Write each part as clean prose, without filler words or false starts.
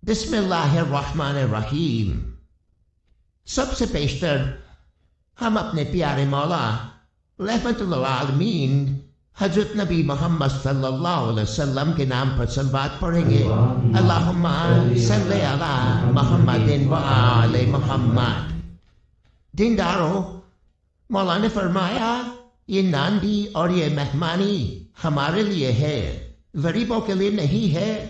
بسم اللہ الرحمن الرحیم۔ سب سے پیشتر ہم اپنے پیارے مولا رحمت للعالمین حضرت نبی محمد صلی اللہ علیہ وسلم کے نام پر صلوات پڑھیں گے۔ اللہم صلی علی محمد و آل محمد۔ دینداروں، مولا نے فرمایا یہ ناندی اور یہ مہمانی ہمارے لیے ہے، غریبوں کے لیے نہیں ہے۔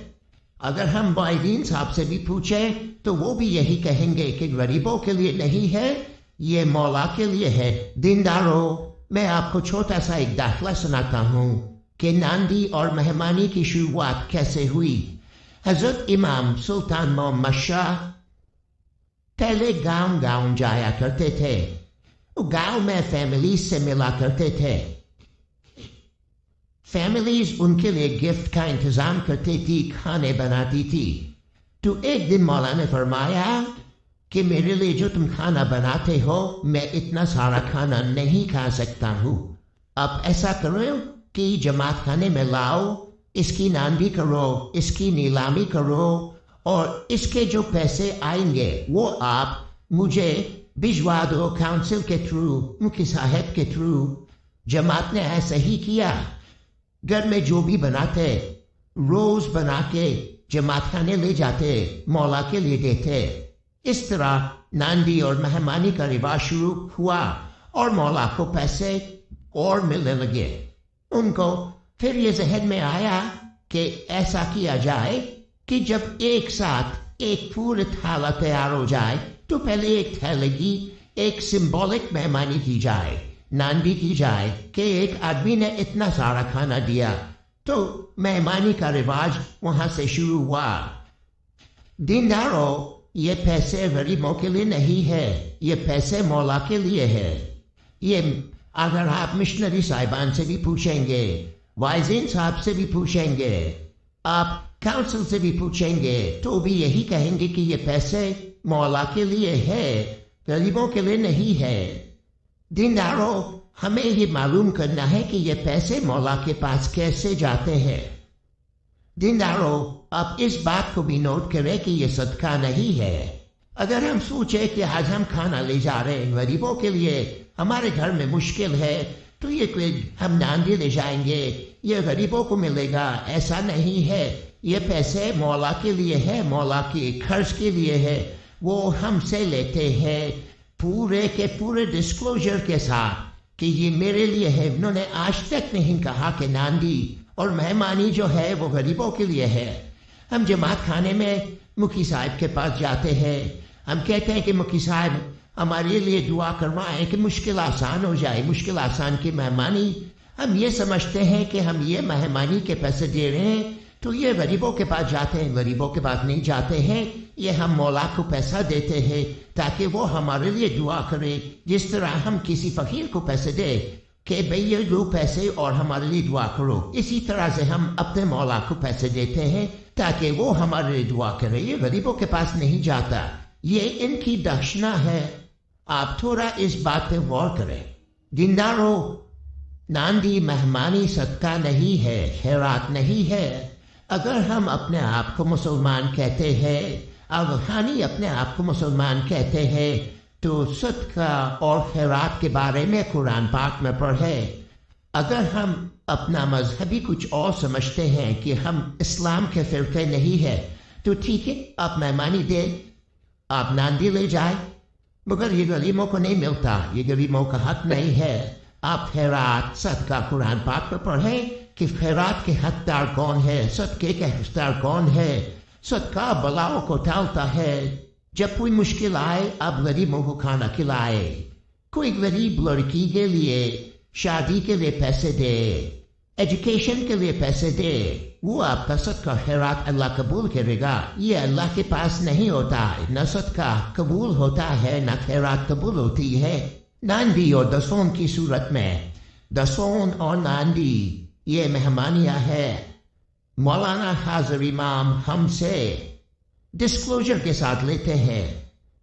اگر ہم معاہدین صاحب سے بھی پوچھیں تو وہ بھی یہی کہیں گے کہ غریبوں کے لیے نہیں ہے، یہ مولا کے لیے ہے۔ دینداروں، میں آپ کو چھوٹا سا ایک داخلہ سناتا ہوں کہ ناندی اور مہمانی کی شروعات کیسے ہوئی۔ حضرت امام سلطان محمد شاہ پہلے گاؤں جایا کرتے تھے، گاؤں میں فیملیز سے ملا کرتے تھے۔ فیملیز ان کے لیے گفٹ کا انتظام کرتی تھی، کھانے بناتی تھی۔ تو ایک دن مولا نے فرمایا کہ میرے لیے جو تم کھانا بناتے ہو میں اتنا سارا کھانا نہیں کھا سکتا ہوں، اب ایسا کرو کہ جماعت خانے میں لاؤ، اس کی ناندی کرو، اس کی نیلامی کرو، اور اس کے جو پیسے آئیں گے وہ آپ مجھے بھجوا دو کاؤنسل کے تھرو، مکی صاحب کے تھرو۔ جماعت نے ایسا ہی کیا، گھر میں جو بھی بناتے روز بنا کے جماعت خانے لے جاتے، مولا کے لیے دیتے۔ اس طرح ناندی اور مہمانی کا رواج شروع ہوا اور مولا کو پیسے اور ملنے لگے۔ ان کو پھر یہ ذہن میں آیا کہ ایسا کیا جائے کہ جب ایک ساتھ ایک پورا تھالا تیار ہو جائے تو پہلے ایک تھیلے کی ایک سمبولک مہمانی کی جائے، ناندی کی جائے کہ ایک آدمی نے اتنا سارا کھانا دیا، تو مہمانی کا رواج وہاں سے شروع ہوا۔ دینداروں، یہ پیسے غریبوں کے لیے نہیں ہے، یہ پیسے مولا کے لیے ہے۔ یہ اگر آپ مشنری صاحبان سے بھی پوچھیں گے، وائزین صاحب سے بھی پوچھیں گے، آپ کاؤنسل سے بھی پوچھیں گے تو بھی یہی کہیں گے کہ یہ پیسے مولا کے لیے ہے، غریبوں کے لیے نہیں ہے۔ دینداروں، ہمیں یہ معلوم کرنا ہے کہ یہ پیسے مولا کے پاس کیسے جاتے ہیں۔ دینداروں، آپ اس بات کو بھی نوٹ کریں کہ یہ صدقہ نہیں ہے۔ اگر ہم سوچیں کہ آج ہم کھانا لے جا رہے ہیں غریبوں کے لیے، ہمارے گھر میں مشکل ہے تو یہ ہم ناندی لے جائیں گے، یہ غریبوں کو ملے گا، ایسا نہیں ہے۔ یہ پیسے مولا کے لیے ہے، مولا کے خرچ کے لیے ہے، وہ ہم سے لیتے ہیں پورے کے پورے ڈسکلوجر کے ساتھ کہ یہ میرے لیے ہے۔ انہوں نے آج تک نہیں کہا کہ ناندی اور مہمانی جو ہے وہ غریبوں کے لیے ہے۔ ہم جماعت خانے میں مکی صاحب کے پاس جاتے ہیں، ہم کہتے ہیں کہ مکی صاحب ہمارے لیے دعا کروائیں کہ مشکل آسان ہو جائے، مشکل آسان کی مہمانی۔ ہم یہ سمجھتے ہیں کہ ہم یہ مہمانی کے پیسے دے رہے ہیں تو یہ غریبوں کے پاس جاتے ہیں، غریبوں کے پاس نہیں جاتے ہیں، یہ ہم مولا کو پیسہ دیتے ہیں تاکہ وہ ہمارے لیے دعا کرے۔ جس طرح ہم کسی فقیر کو پیسے دے کہ بھئی یہ دو پیسے اور ہمارے لیے دعا کرو، اسی طرح سے ہم اپنے مولا کو پیسے دیتے ہیں تاکہ وہ ہمارے لیے دعا کرے، یہ غریبوں کے پاس نہیں جاتا، یہ ان کی دکشنا ہے۔ آپ تھوڑا اس بات پہ غور کریں۔ دینداروں، ناندی مہمانی صدقہ نہیں ہے، خیرات نہیں ہے۔ اگر ہم اپنے آپ کو مسلمان کہتے ہیں، افغانی اپنے آپ کو مسلمان کہتے ہیں، تو صدقہ اور خیرات کے بارے میں قرآن پاک میں پڑھے۔ اگر ہم اپنا مذہبی کچھ اور سمجھتے ہیں کہ ہم اسلام کے فرقے نہیں ہے تو ٹھیک ہے، آپ مہمانی دیں، آپ ناندی لے جائیں، مگر یہ غریبوں کو نہیں ملتا، یہ غریبوں کا حق نہیں ہے۔ آپ خیرات صدقہ قرآن پاک میں پڑھیں کہ خیرات کے حقدار کون ہے، صدقے کے حقدار کون ہے۔ صدقہ بلاؤں کو ٹالتا ہے۔ جب کوئی مشکل آئے آپ غریبوں کو کھانا کھلائے، کوئی غریب لڑکی کے لیے شادی کے لیے پیسے دے، ایجوکیشن کے لیے پیسے دے، وہ آپ کا صدقہ خیرات اللہ قبول کرے گا۔ یہ اللہ کے پاس نہیں ہوتا، نہ صدقہ قبول ہوتا ہے نہ خیرات قبول ہوتی ہے۔ ناندی اور دسون کی صورت میں، دسون اور ناندی یہ مہمانیاں ہے۔ مولانا حاضر امام ہم سے ڈسکلوجر کے ساتھ لیتے ہیں،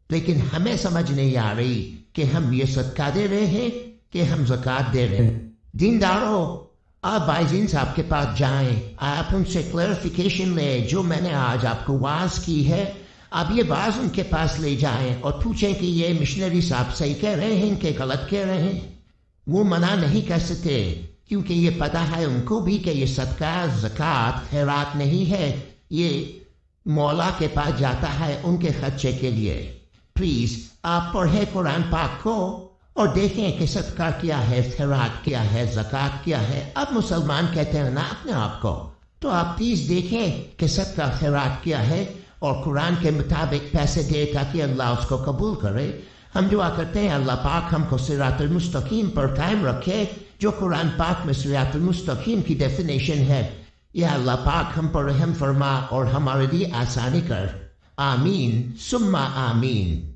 لیکن ہمیں سمجھ نہیں آ رہی کہ ہم یہ صدقہ دے رہے ہیں کہ ہم زکوٰۃ دے رہے ہیں۔ دینداروں، آپ بائزین صاحب کے پاس جائیں، آپ ان سے کلیریفیکیشن لیں جو میں نے آج آپ کو واز کی ہے. آپ یہ باز ان کے پاس لے جائیں اور پوچھیں کہ یہ مشنری صاحب صحیح کہہ رہے ہیں کہ غلط کہہ رہے ہیں. وہ منع نہیں کر سکتے کیونکہ یہ پتہ ہے ان کو بھی کہ یہ صدقہ زکوٰۃ خیرات نہیں ہے، یہ مولا کے پاس جاتا ہے ان کے خرچے کے لیے. پلیز آپ پڑھیں قرآن پاک کو اور دیکھیں کہ صدقہ کیا ہے، خیرات کیا ہے، زکوٰۃ کیا ہے. اب مسلمان کہتے ہیں نا اپنے آپ کو، تو آپ پلیز دیکھیں کہ صدقہ خیرات کیا ہے اور قرآن کے مطابق پیسے دے تاکہ اللہ اس کو قبول کرے. ہم دعا کرتے ہیں اللہ پاک ہم کو صراط المستقیم پر قائم رکھے، جو قرآن پاک میں صراط المستقیم کی ڈیفینیشن ہے. یا اللہ پاک ہم پر رحم فرما اور ہمارے لیے آسانی کر. آمین ثم آمین.